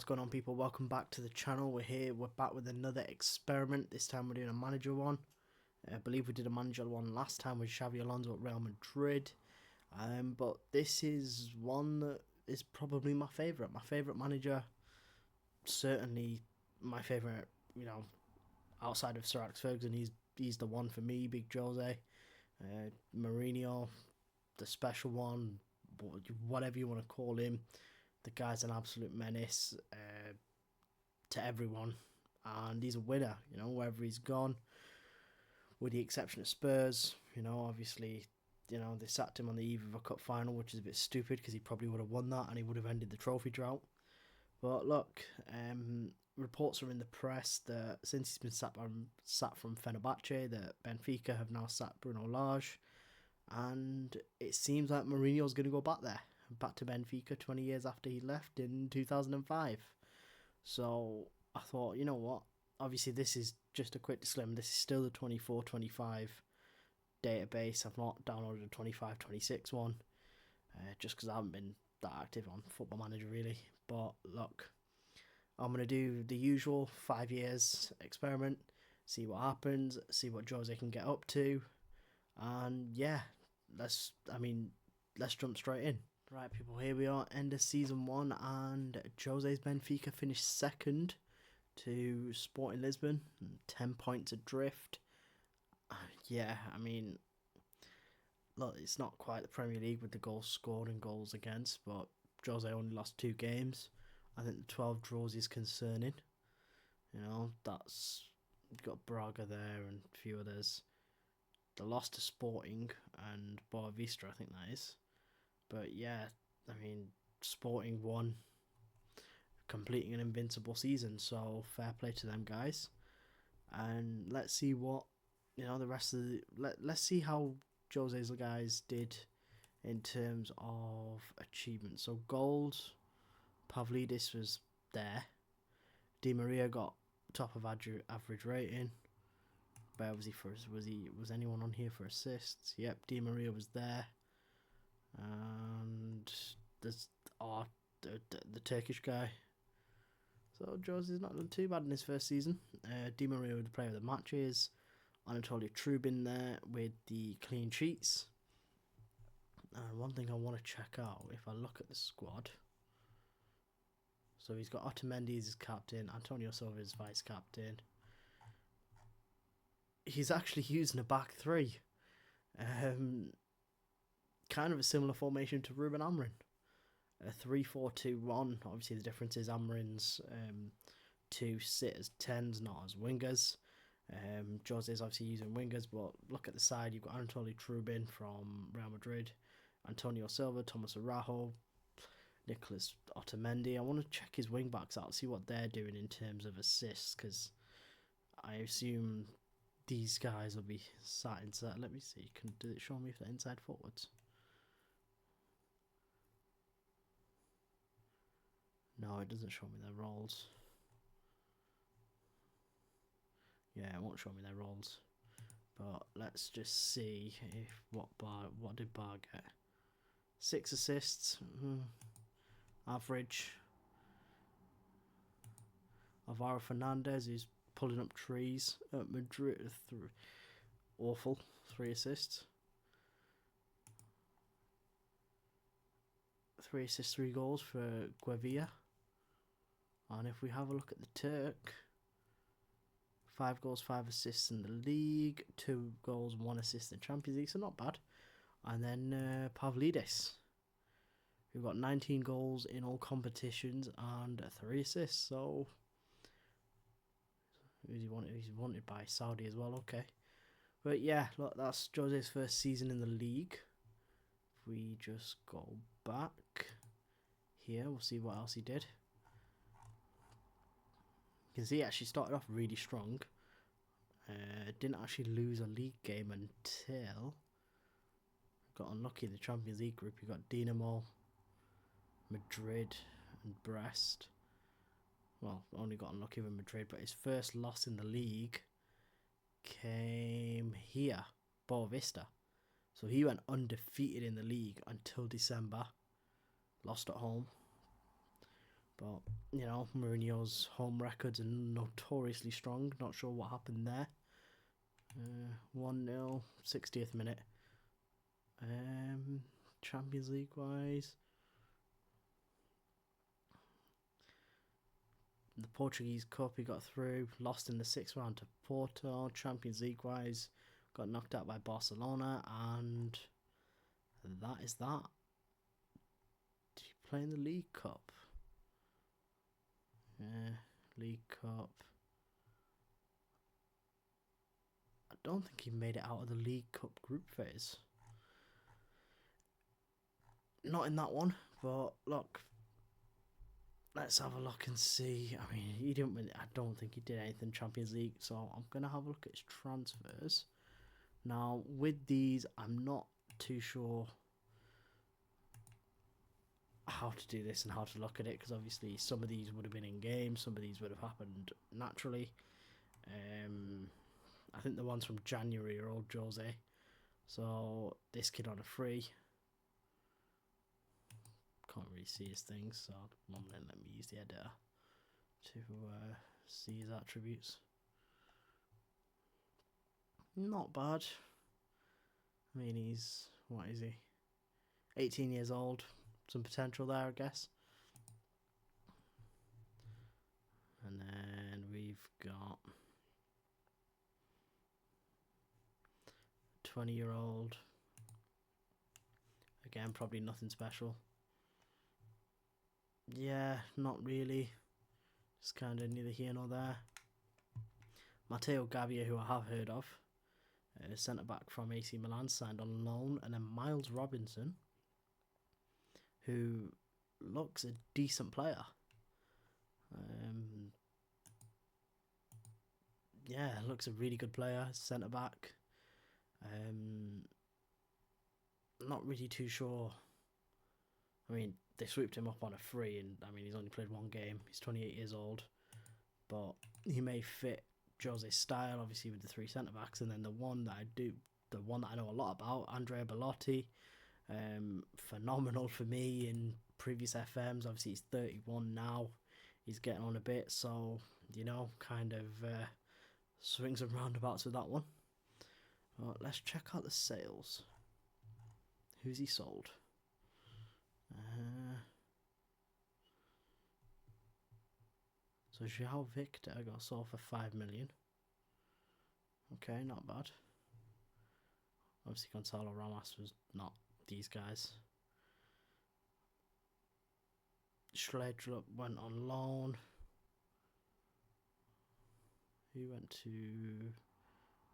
going on, people? Welcome back to the channel. We're back with another experiment. This time we're doing a manager one. I believe we did a manager one last time with Xabi Alonso at Real Madrid. But this is one that is probably my favourite. My favourite manager, certainly my favourite, outside of Sir Alex Ferguson, he's the one for me, Big Jose. Mourinho, the special one, whatever you want to call him. The guy's an absolute menace to everyone, and he's a winner, wherever he's gone, with the exception of Spurs. Obviously, they sacked him on the eve of a cup final, which is a bit stupid because he probably would have won that and he would have ended the trophy drought. But look, reports are in the press that since he's been sacked from Fenerbahce, that Benfica have now sacked Bruno Lage, and it seems like Mourinho's going to go back to Benfica 20 years after he left in 2005. So I thought, you know what, obviously this is just a quick disclaimer, this is still the 24-25 database. I've not downloaded a 25-26 one, just because I haven't been that active on Football Manager really. But look, I'm going to do the usual 5 years experiment, see what happens, see what Jose can get up to, and yeah, let's jump straight in. Right, people, here we are, end of season 1, and Jose's Benfica finished second to Sporting Lisbon, 10 points adrift. Look, it's not quite the Premier League with the goals scored and goals against, but Jose only lost 2 games. I think the 12 draws is concerning. That's, you've got Braga there and a few others. The loss to Sporting and Boavista, I think that is. But yeah, Sporting won, completing an invincible season, so fair play to them guys. And let's see what, the rest of the... Let's see how Jose's guys did in terms of achievements. So goals, Pavlidis was there. Di Maria got top of average rating. Where was he first? Was anyone on here for assists? Yep, Di Maria was there. And there's the Turkish guy. So Jose's not done too bad in his first season. Di Maria with the player of the matches. Anatoly Trubin there with the clean sheets. And one thing I want to check out, if I look at the squad. So he's got Otamendi as his captain, Antonio Silva as vice captain. He's actually using a back three. Kind of a similar formation to Ruben Amorim. A 3-4-2-1. Obviously the difference is Amorim's to sit as 10s, not as wingers. Jose's obviously using wingers, but look at the side. You've got Anatoly Trubin from Real Madrid, Antonio Silva, Thomas Araujo, Nicolas Otamendi. I want to check his wing backs out, see what they're doing in terms of assists, because I assume these guys will be sat inside. Let me see. Does it show me if they're inside forwards? No, it doesn't show me their roles. Yeah, it won't show me their roles. But let's just see if what did Bar get? 6 assists, average. Alvaro Fernandez is pulling up trees at Madrid. Awful, 3 assists. 3 assists, 3 goals for Guevilla. And if we have a look at the Turk, 5 goals, 5 assists in the league, 2 goals, 1 assist in the Champions League, so not bad. And then Pavlidis, who got 19 goals in all competitions and 3 assists. So he's wanted by Saudi as well. Okay, but yeah, look, that's Jose's first season in the league. If we just go back here, we'll see what else he did. You can see he actually started off really strong. Didn't actually lose a league game until got unlucky in the Champions League group. You got Dinamo, Madrid and Brest. Well, only got unlucky with Madrid, but his first loss in the league came here, Boavista. So he went undefeated in the league until December. Lost at home But, Mourinho's home records are notoriously strong. Not sure what happened there. 1-0, 60th minute. Champions League wise, the Portuguese Cup he got through, lost in the 6th round to Porto. Champions League wise, got knocked out by Barcelona, and that is that. Did he play in the League Cup? Yeah, League Cup. I don't think he made it out of the League Cup group phase. Not in that one, but look, let's have a look and see. I mean, he didn't win. I don't think he did anything Champions League, so I'm gonna have a look at his transfers. Now, with these, I'm not too sure how to do this and how to look at it, because obviously some of these would have been in game, some of these would have happened naturally. I think the ones from January are all Jose. So this kid on a free. Can't really see his things, so I'm going to let me use the editor to see his attributes. Not bad. I mean, what is he? 18 years old. Some potential there, I guess. And then we've got 20-year-old. Again, probably nothing special. Yeah, not really. Just kind of neither here nor there. Matteo Gavia, who I have heard of, centre back from AC Milan, signed on loan, and then Miles Robinson, who looks a decent player. Yeah, looks a really good player, centre back. Not really too sure. I mean, they swooped him up on a free, and I mean, he's only played one game. He's 28 years old, but he may fit Jose's style, obviously, with the 3 centre backs. And then the one that I know a lot about, Andrea Bellotti, phenomenal for me in previous FMs. Obviously, he's 31 now. He's getting on a bit, so kind of swings and roundabouts with that one. Well, let's check out the sales. Who's he sold? So João Victor got sold for 5 million. Okay, not bad. Obviously Gonzalo Ramos was not these guys. Schledrup went on loan. He went to,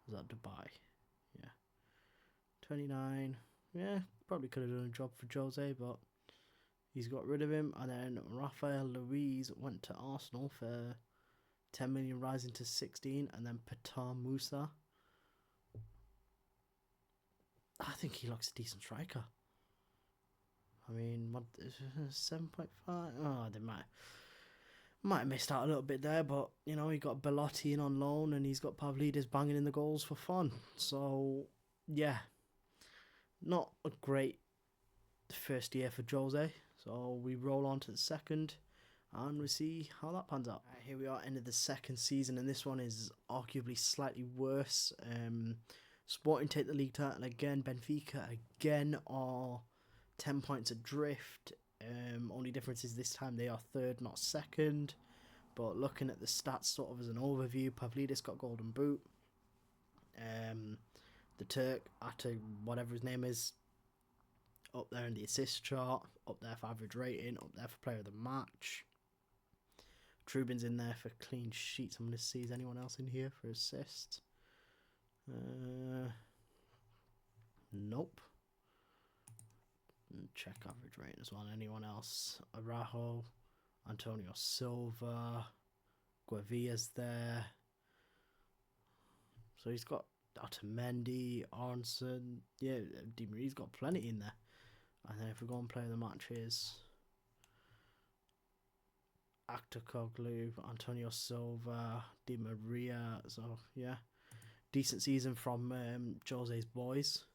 was that Dubai? Yeah. 29. Yeah, probably could have done a job for Jose, but he's got rid of him. And then Rafael Luiz went to Arsenal for 10 million, rising to 16. And then Petar Musa. I think he looks a decent striker. I mean, 7.5. Oh, they might have missed out a little bit there, but he got Bellotti in on loan, and he's got Pavlidis banging in the goals for fun. So yeah, not a great first year for Jose. So we roll on to the second, and we see how that pans out. Here we are, end of the second season, and this one is arguably slightly worse. Sporting take the league title again. Benfica again are 10 points adrift. Only difference is this time they are third, not second. But looking at the stats sort of as an overview, Pavlidis got golden boot. The Turk, Ata, whatever his name is, up there in the assist chart, up there for average rating, up there for player of the match. Trubin's in there for clean sheets. I'm going to see, is anyone else in here for assists? Nope. Check average rating as well. Anyone else? Araujo, Antonio Silva, Guavia's there. So he's got Otamendi, Arnson. Yeah, Di Maria's got plenty in there. And then if we go and play the match, here's Aktakoglu, Antonio Silva, Di Maria. So yeah, decent season from Jose's boys.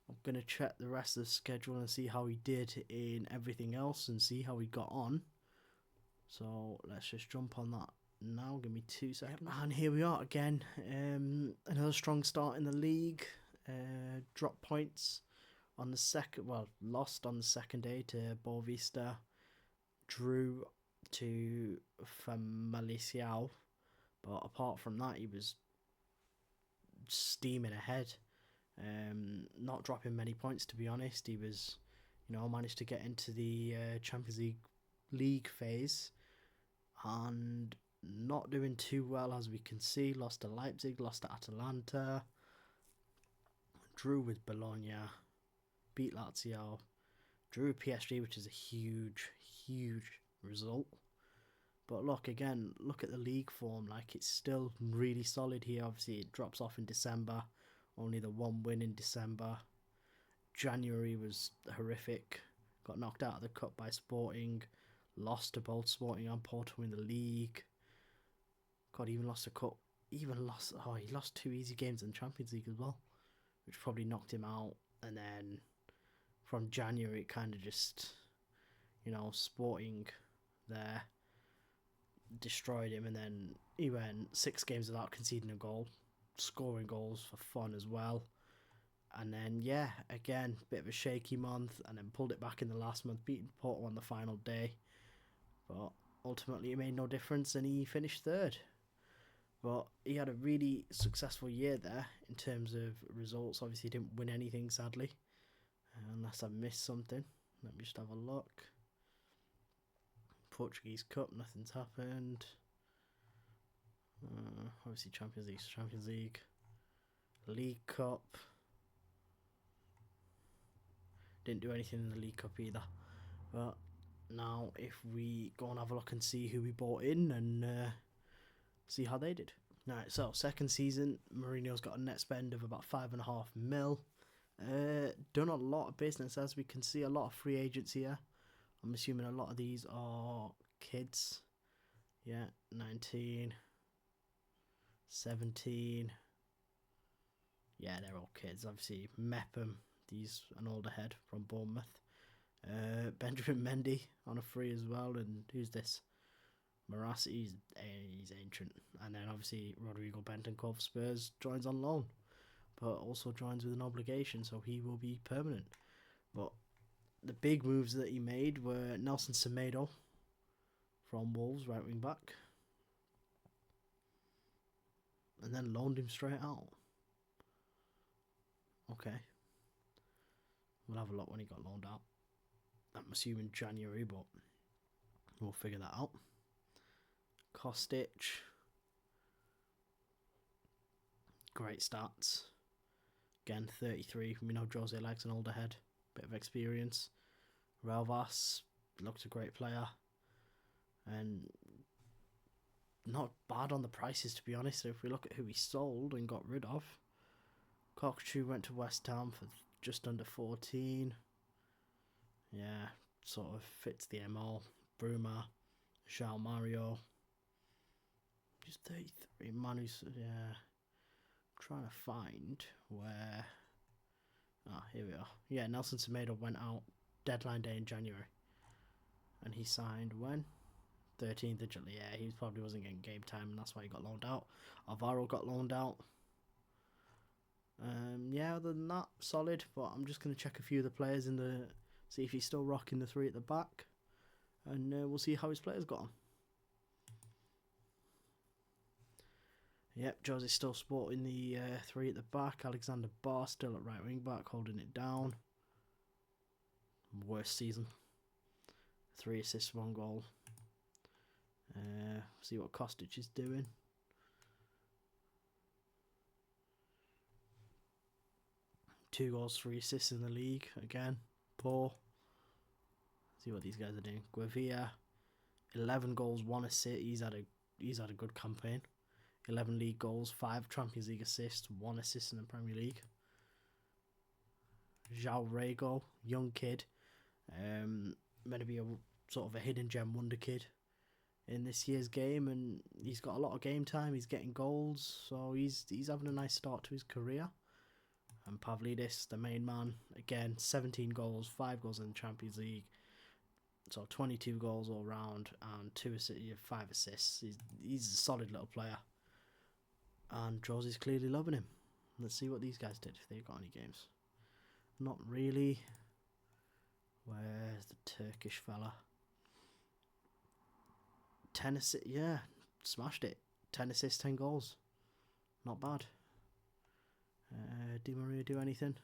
I'm going to check the rest of the schedule and see how he did in everything else and see how he got on. So let's just jump on that now. Give me 2 seconds. And here we are again. Another strong start in the league. Drop points on the second. Well, lost on the second day to Boavista. Drew to Famalicio. But apart from that, he was steaming ahead. Not dropping many points, to be honest. He was, managed to get into the Champions League phase and not doing too well, as we can see. Lost to Leipzig, lost to Atalanta, drew with Bologna, beat Lazio, drew with PSG, which is a huge result. But look at the league form. Like, it's still really solid here. Obviously, it drops off in December. Only the one win in December. January was horrific. Got knocked out of the cup by Sporting. Lost to both Sporting and Porto in the league. Even lost a cup. He lost 2 easy games in the Champions League as well, which probably knocked him out. And then from January, it kind of just, Sporting there destroyed him, and then he went 6 games without conceding a goal, scoring goals for fun as well. And then again, bit of a shaky month, and then pulled it back in the last month, beating Porto on the final day. But ultimately it made no difference, and he finished 3rd. But he had a really successful year there in terms of results. Obviously he didn't win anything, sadly, unless I missed something. Let me just have a look. Portuguese Cup, nothing's happened. Obviously Champions League. League Cup. Didn't do anything in the League Cup either. But now if we go and have a look and see who we bought in and see how they did. Alright, so second season, Mourinho's got a net spend of about 5.5 mil. Done a lot of business, as we can see, a lot of free agents here. I'm assuming a lot of these are kids. 19, 17. Yeah, they're all kids. Obviously, Mepham, he's an older head from Bournemouth. Benjamin Mendy on a free as well. And who's this? Marassi, he's ancient. And then obviously Rodrigo Bentancur, Spurs, joins on loan, but also joins with an obligation, so he will be permanent. But the big moves that he made were Nelson Semedo from Wolves, right wing back, and then loaned him straight out. Okay, we'll have a look when he got loaned out. I'm assuming January, but we'll figure that out. Kostic, great stats. Again, 33. We know Jose likes an older head, bit of experience. Relvas looked a great player, and not bad on the prices, to be honest. So if we look at who he sold and got rid of, Cockatoo went to West Ham for just under 14. Yeah, sort of fits the MO. Bruma, João Mario, just 33. Manu's, trying to find where. Here we are. Yeah, Nelson Semedo went out deadline day in January, and he signed when? 13th of July. Yeah, he probably wasn't getting game time, and that's why he got loaned out. Alvaro got loaned out. Other than that, solid. But I'm just going to check a few of the players see if he's still rocking the 3 at the back, and we'll see how his players got on. Yep, Jose's still sporting the 3 at the back. Alexander Barr still at right wing back, holding it down. Worst season. 3 assists, 1 goal. See what Kostic is doing. Two goals, 3 assists in the league. Again, poor. See what these guys are doing. Guevia, 11 goals, 1 assist. He's had a good campaign. 11 league goals, 5 Champions League assists, 1 assist in the Premier League. João Rego, young kid, meant to be a sort of a hidden gem wonder kid in this year's game, and he's got a lot of game time. He's getting goals, so he's having a nice start to his career. And Pavlidis, the main man, again, 17 goals, 5 goals in the Champions League, So 22 goals all round and 5 assists. He's a solid little player. And Jose's clearly loving him. Let's see what these guys did, if they've got any games. Not really. Where's the Turkish fella? 10 assists, yeah, smashed it. 10 assists, 10 goals. Not bad. Did Maria do anything?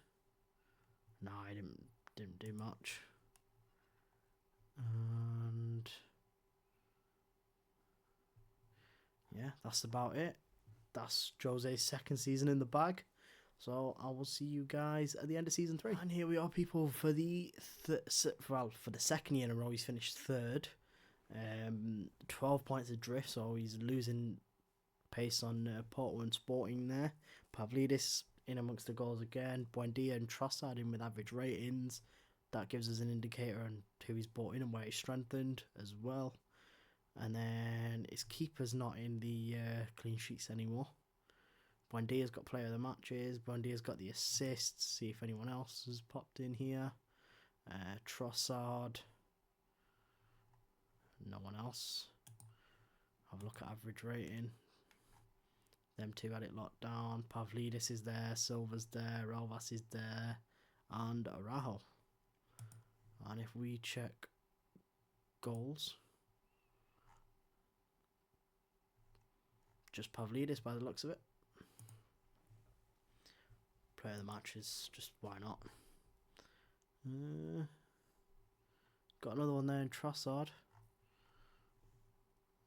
No, I didn't do much. And yeah, that's about it. That's Jose's second season in the bag. So I will see you guys at the end of season 3. And here we are, people, for the for the second year in a row, he's finished third. 12 points adrift, so he's losing pace on Porto and Sporting there. Pavlidis in amongst the goals again. Buendia and Trossard in with average ratings. That gives us an indicator on who he's bought in and where he's strengthened as well. And then his keeper's not in the clean sheets anymore. Buendia's got player of the matches. Buendia's got the assists. See if anyone else has popped in here. Trossard. No one else. Have a look at average rating. Them two had it locked down. Pavlidis is there. Silva's there. Elvas is there. And Araujo. And if we check goals, just Pavlidis by the looks of it. Player of the matches, just why not? Got another one there in Trossard.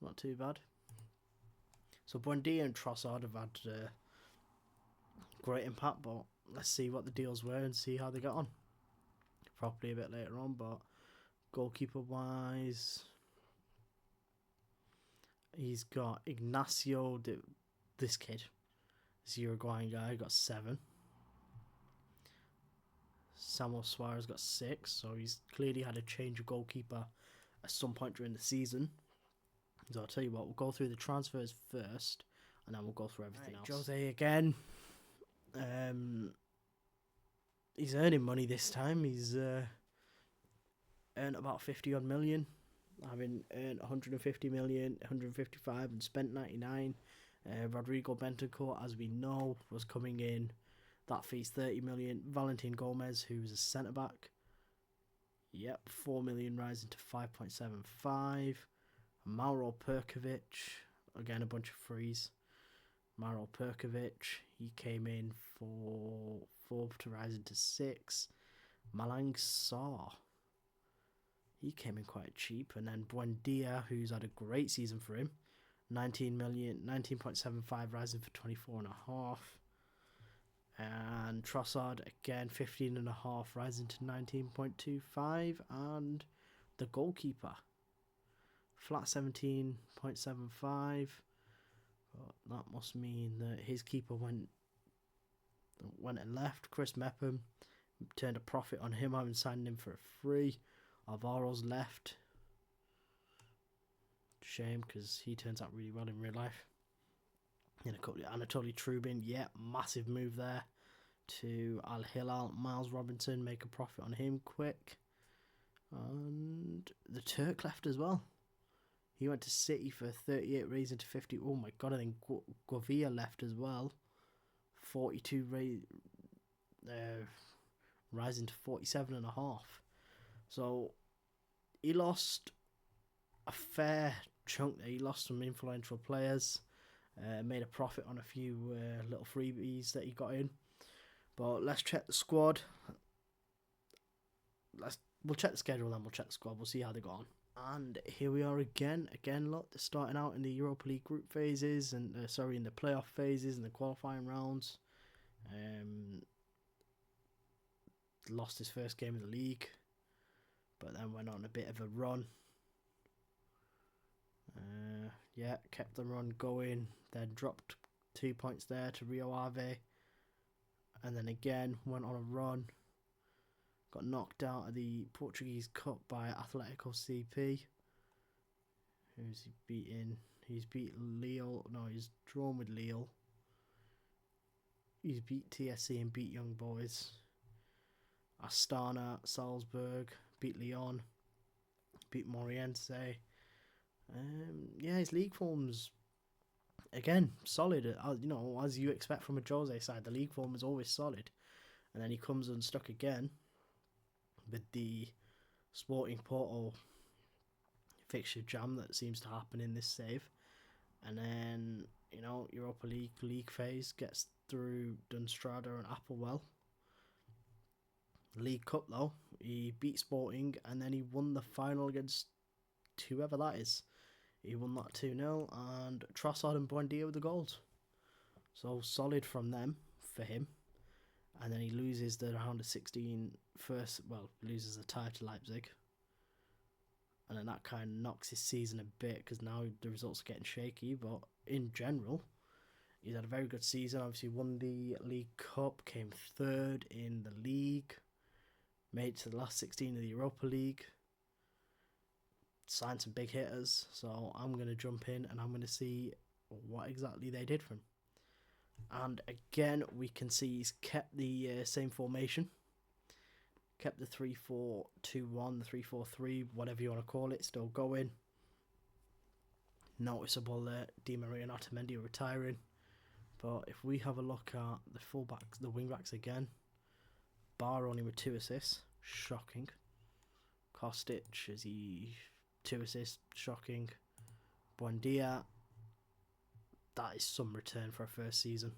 Not too bad. So Buendia and Trossard have had great impact, but let's see what the deals were and see how they got on. Probably a bit later on, but goalkeeper wise, he's got Ignacio, this kid, this Uruguayan guy, got 7. Samuel Suarez got 6, so he's clearly had a change of goalkeeper at some point during the season. So I'll tell you what, we'll go through the transfers first, and then we'll go through everything else. Jose again. He's earning money this time. He's earned about 50 odd million, having earned 150 million, 155 and spent 99. Rodrigo Bentancur, as we know, was coming in. That fee's 30 million. Valentin Gomez, who's a centre back. Yep, 4 million rising to 5.75. Mauro Perkovic, again a bunch of frees. Mauro Perkovic, he came in for 4 to rise into 6. Malang Sarr, he came in quite cheap. And then Buendia, who's had a great season for him, 19 million, 19.75 rising for 24.5. And Trossard again 15.5 rising to 19.25. And the goalkeeper, flat 17.75. But that must mean that his keeper went and left. Chris Mepham turned a profit on him, having signed him for a free. Alvaro's left. Shame, because he turns out really well in real life. In a couple of Anatoly Trubin, yeah, massive move there to Al Hilal. Miles Robinson, make a profit on him quick. And the Turk left as well. He went to City for 38, raising to 50. Oh my god, I think Govia left as well. 42, rising to 47.5. So he lost a fair chunk there. He lost some influential players. Made a profit on a few little freebies that he got in. But let's check the squad. We'll check the schedule and we'll check the squad. We'll see how they got on. And here we are again. Look, they're starting out in the Europa League group phases and in the playoff phases and the qualifying rounds. Lost his first game of the league, but then went on a bit of a run. Kept the run going. Then dropped 2 points there to Rio Ave, and then again went on a run. Got knocked out of the Portuguese Cup by Atletico CP. Who's he beaten? He's beat Lille. No, he's drawn with Lille. He's beat TSC and beat Young Boys. Astana, Salzburg, beat Lyon. beat Morientes. Yeah, his league form's again solid. As you expect from a Jose side, the league form is always solid, and then he comes unstuck again with the Sporting Porto fixture jam that seems to happen in this save, and then Europa League phase gets through Dunstrada and Applewell. League Cup though, he beat Sporting and then he won the final against whoever that is. He won that 2-0 and Trossard and Buendia with the goals. So solid from them for him. And then he loses the round of 16 loses the tie to Leipzig. And then that kind of knocks his season a bit because now the results are getting shaky. But in general, he's had a very good season. Obviously won the League Cup, came third in the league, made it to the last 16 of the Europa League, signed some big hitters. So I'm going to jump in and I'm going to see what exactly they did for him. And again, we can see he's kept the same formation. Kept the 3-4-2-1, the 3-4-3, whatever you want to call it, still going. Noticeable Di Maria and Otamendi are retiring. But if we have a look at the fullbacks, the wingbacks again, Barr only with 2 assists, shocking. Kostic, is he 2 assists, shocking. Buendia, that is some return for a first season.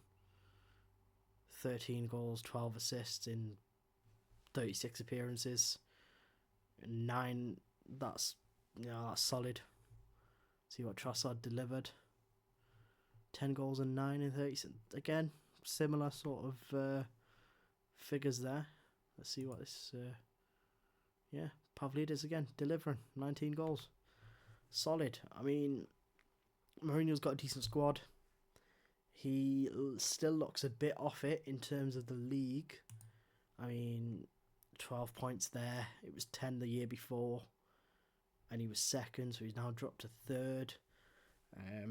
13 goals, 12 assists in 36 appearances. 9, that's solid. See what Trossard delivered. 10 goals and 9 in 30. Again, similar sort of figures there. Let's see what this... Pavlidis again, delivering 19 goals. Solid. I mean, Mourinho's got a decent squad. He still looks a bit off it in terms of the league. I mean, 12 points there. It was 10 the year before. And he was second, so he's now dropped to third. I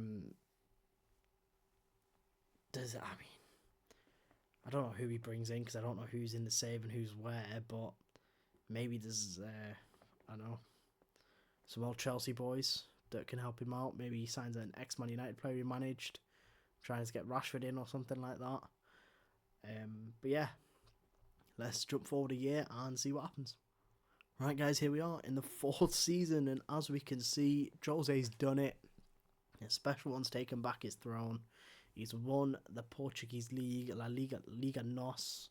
don't know who he brings in because I don't know who's in the save and who's where, but maybe there's, some old Chelsea boys that can help him out. Maybe he signs an ex-Man United player he managed, trying to get Rashford in or something like that. But yeah, let's jump forward a year and see what happens. Right, guys, here we are in the 4th season, and as we can see, Jose's done it. A special one's taken back his throne. He's won the Portuguese League, La Liga NOS.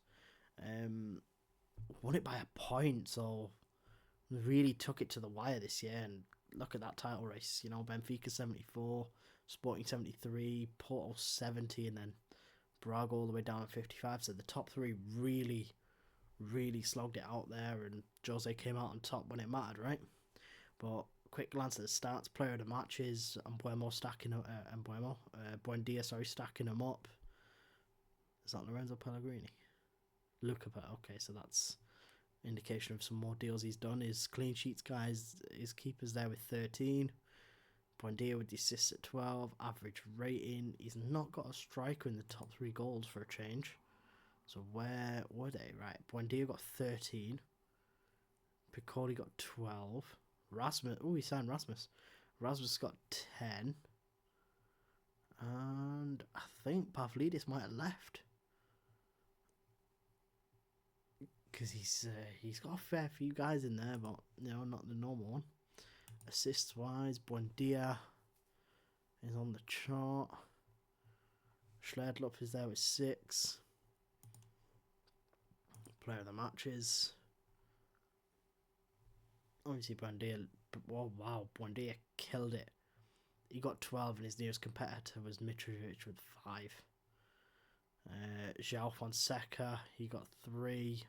Won it by a point, so really took it to the wire this year. And look at that title race, Benfica 74, Sporting 73, Porto 70, and then Braga all the way down at 55. So the top 3 really slogged it out there, and Jose came out on top when it mattered, right? But quick glance at the stats: player of the matches, Buendia stacking them up. Is that Lorenzo Pellegrini? Luca, okay, so that's indication of some more deals he's done. His clean sheets, guys, his keepers there with 13. Buendia with the assists at 12. Average rating. He's not got a striker in the top 3 goals for a change. So where were they? Right, Buendia got 13. Piccoli got 12. Rasmus, he signed Rasmus. Rasmus got 10. And I think Pavlidis might have left. Because he's got a fair few guys in there, but, not the normal one. Assists-wise, Buendia is on the chart. Schledlup is there with 6. Player of the matches. Obviously, Buendia. Oh, wow, Buendia killed it. He got 12, and his nearest competitor was Mitrovic with 5. João Fonseca, he got 3.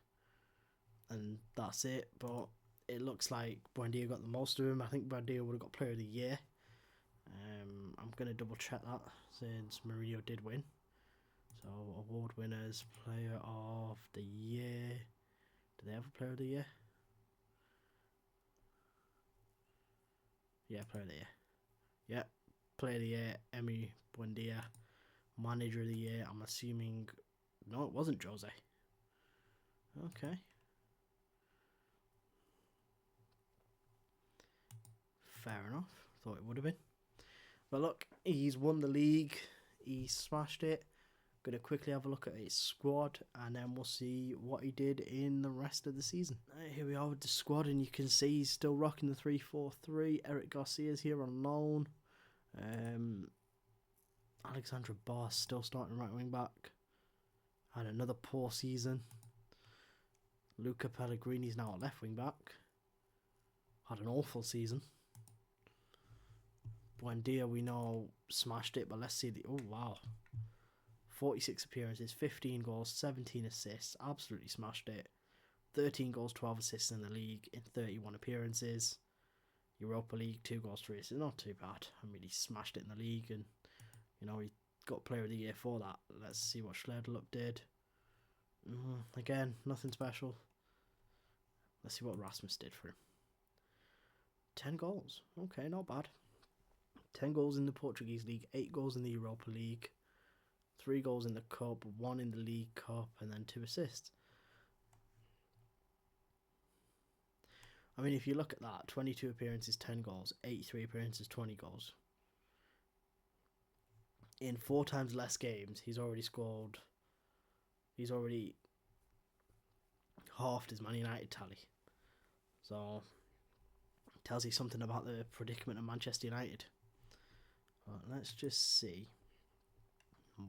And that's it. But it looks like Buendia got the most of him. I think Buendia would have got Player of the Year. I'm going to double check that since Mourinho did win. So, award winners, Player of the Year. Do they have a Player of the Year? Yeah, Player of the Year. Yeah, Player of the Year, Emi Buendia. Manager of the Year, I'm assuming... No, it wasn't Jose. Okay. Fair enough. Thought it would have been. But look, he's won the league. He smashed it. Going to quickly have a look at his squad, and then we'll see what he did in the rest of the season. Right, here we are with the squad, and you can see he's still rocking the 3-4-3. Eric Garcia's here on loan. Alexandra Boss still starting right wing back. Had another poor season. Luca Pellegrini's now at left wing back. Had an awful season. Buendia, we know, smashed it, but let's see the... Oh, wow. 46 appearances, 15 goals, 17 assists. Absolutely smashed it. 13 goals, 12 assists in the league in 31 appearances. Europa League, 2 goals, 3 assists. Not too bad. I mean, he smashed it in the league, and, you know, he got Player of the Year for that. Let's see what Schledelup did. Again, nothing special. Let's see what Rasmus did for him. 10 goals. Okay, not bad. 10 goals in the Portuguese League, 8 goals in the Europa League, 3 goals in the Cup, 1 in the League Cup, and then 2 assists. I mean, if you look at that, 22 appearances, 10 goals, 83 appearances, 20 goals. In 4 times less games, he's already halved his Man United tally. So, tells you something about the predicament of Manchester United. But let's just see.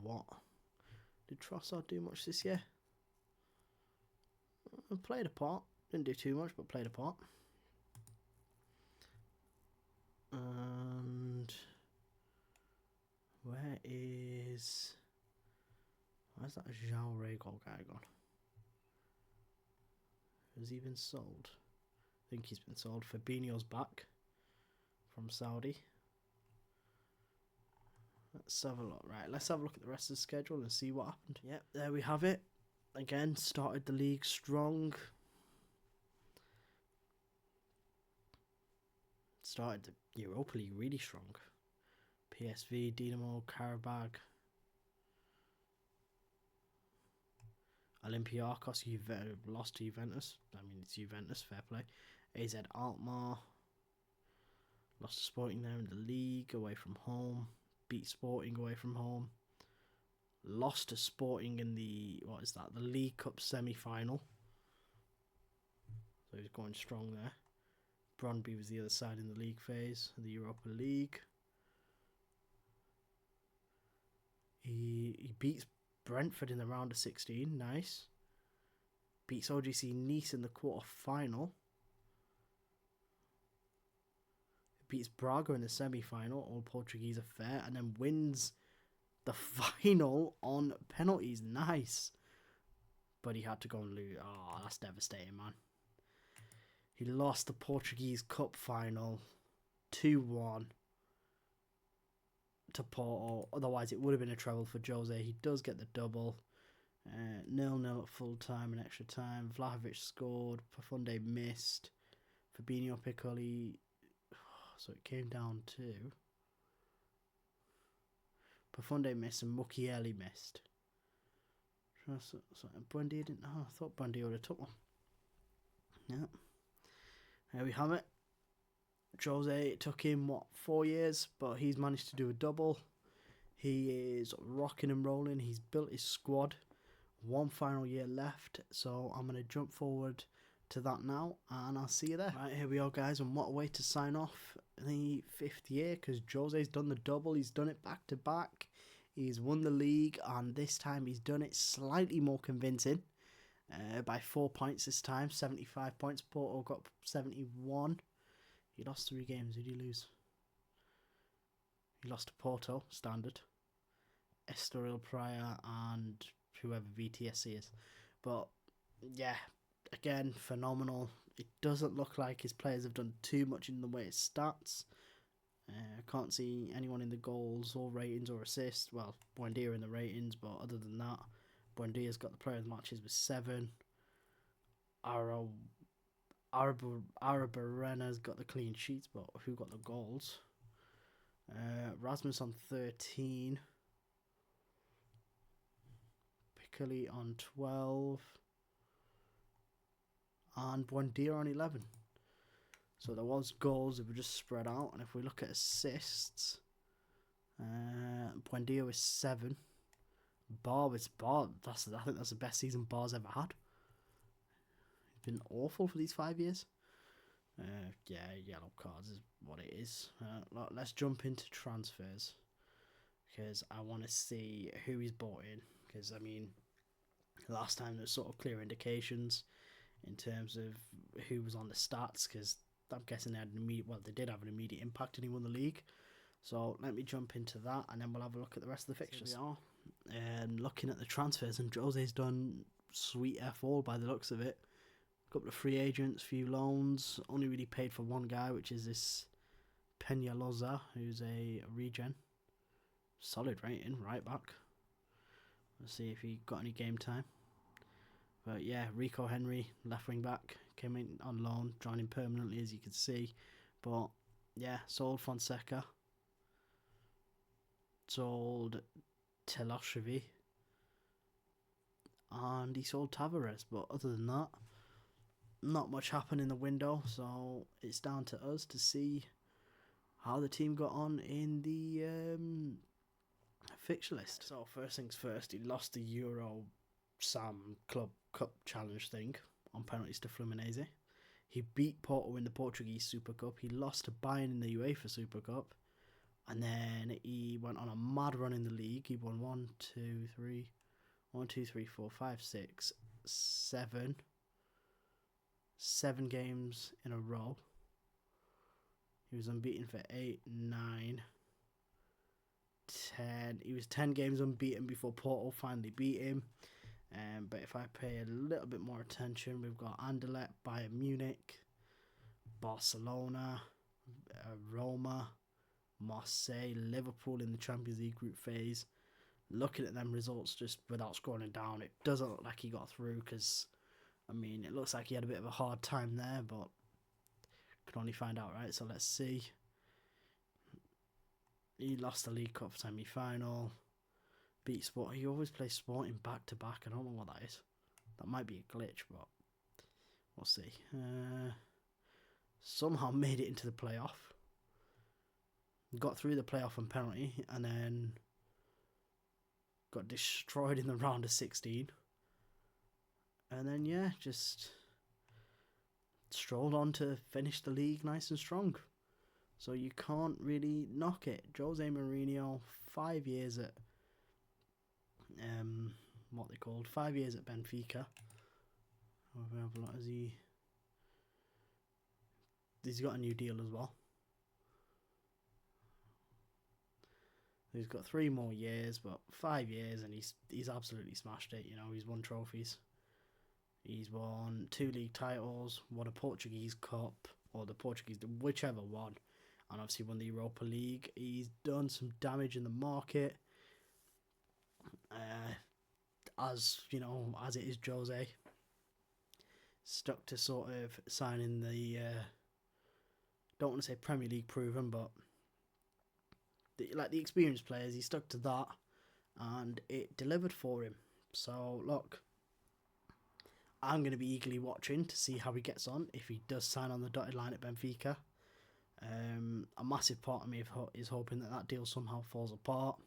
What? Did Trossard do much this year? Played a part. Didn't do too much, but played a part. And where's that João Regal guy gone? Has he been sold? I think he's been sold. Fabinho's back from Saudi. Let's have a look. Right, let's have a look at the rest of the schedule and see what happened. Yep, there we have it. Again, started the league strong. Started the Europa League really strong. PSV, Dinamo, Karabag, Olympiacos, lost to Juventus. I mean, it's Juventus, fair play. AZ Alkmaar, lost to Sporting there in the league, away from home. Beat Sporting away from home. Lost to Sporting in the, the League Cup semi-final. So he's going strong there. Brøndby was the other side in the league phase, the Europa League. He beats Brentford in the round of 16, nice. Beats OGC Nice in the quarter-final. Beats Braga in the semi-final, all Portuguese affair, and then wins the final on penalties. Nice. But he had to go and lose. Oh, that's devastating, man. He lost the Portuguese Cup final 2-1 to Porto. Otherwise, it would have been a treble for Jose. He does get the double. 0-0 at full time and extra time. Vlahovic scored. Profunde missed. Fabinho, Piccoli. So it came down to Profunde missed and Mukiele missed. So Buendia didn't. Oh, I thought Buendia would have took one. Yeah. There we have it. Jose, it took him, 4 years, but he's managed to do a double. He is rocking and rolling. He's built his squad. 1 final year left, so I'm going to jump forward to that now, and I'll see you there. Right, here we are, guys, and what a way to sign off the 5th year, because Jose's done the double. He's done it back to back. He's won the league, and this time he's done it slightly more convincing. By 4 points this time, 75 points. Porto got 71. He lost 3 games. Who did he lose? He lost to Porto, standard. Estoril Praia and whoever VTSC is. But, yeah, again, phenomenal. It doesn't look like his players have done too much in the way of stats. I can't see anyone in the goals or ratings or assists. Well, Buendia in the ratings, but other than that, Buendia's got the player of the matches with 7. Arabarena's got the clean sheets, but who got the goals? Rasmus on 13. Piccoli on 12. And Buendia on 11. So there was goals that were just spread out, and if we look at assists, Buendia is 7. I think that's the best season Bar's ever had. He's been awful for these 5 years. Yellow cards is what it is. Let's jump into transfers, because I want to see who he's bought in. Because, I mean, last time there was sort of clear indications in terms of who was on the stats, because I'm guessing they did have an immediate impact and he won the league. So let me jump into that, and then we'll have a look at the rest of the fixtures. Here we are, and looking at the transfers, and Jose's done sweet F all by the looks of it. A couple of free agents, few loans, only really paid for one guy, which is this Peñalosa, who's a regen. Solid rating, right back. Let's see if he got any game time. But yeah, Rico Henry, left wing back, came in on loan, joining permanently, as you can see. But yeah, sold Fonseca, sold Telashvili, and he sold Tavares. But other than that, not much happened in the window, so it's down to us to see how the team got on in the fixture list. So first things first, he lost the Euro Sam Club Cup Challenge thing on penalties to Fluminense. He beat Porto in the Portuguese Super Cup. He lost to Bayern in the UEFA Super Cup. And then he went on a mad run in the league. He won 7 games in a row. He was unbeaten for 8, 9, 10. He was 10 games unbeaten before Porto finally beat him. But if I pay a little bit more attention, we've got Anderlecht, Bayern Munich, Barcelona, Roma, Marseille, Liverpool in the Champions League group phase. Looking at them results just without scrolling down, it doesn't look like he got through, because, I mean, it looks like he had a bit of a hard time there, but could only find out, right? So let's see. He lost the League Cup semi-final. Beat Sport. He always plays Sporting back to back. I don't know what that is. That might be a glitch, but we'll see. Somehow made it into the playoff. Got through the playoff on penalty, and then got destroyed in the round of 16. And then, yeah, just strolled on to finish the league nice and strong. So you can't really knock it. José Mourinho, 5 years at 5 years at Benfica. He's got a new deal as well. He's got 3 more years, but 5 years, and he's absolutely smashed it. You know, he's won trophies. He's won 2 league titles, won a Portuguese Cup, or the Portuguese, whichever one, and obviously won the Europa League. He's done some damage in the market. As you know, as it is Jose, stuck to sort of signing the don't want to say Premier League proven, but the experienced players, he stuck to that, and it delivered for him. So look, I'm going to be eagerly watching to see how he gets on if he does sign on the dotted line at Benfica. A massive part of me is hoping that deal somehow falls apart,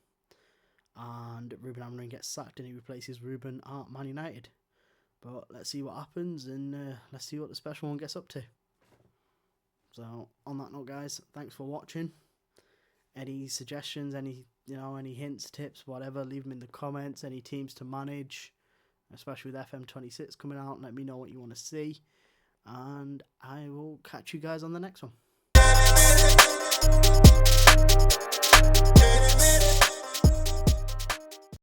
and Ruben Amorim gets sacked and he replaces Ruben at Man United. But let's see what happens, and let's see what the special one gets up to. So on that note, guys, thanks for watching. Any suggestions, any hints, tips, whatever, leave them in the comments. Any teams to manage, especially with FM26 coming out, let me know what you want to see, and I will catch you guys on the next one.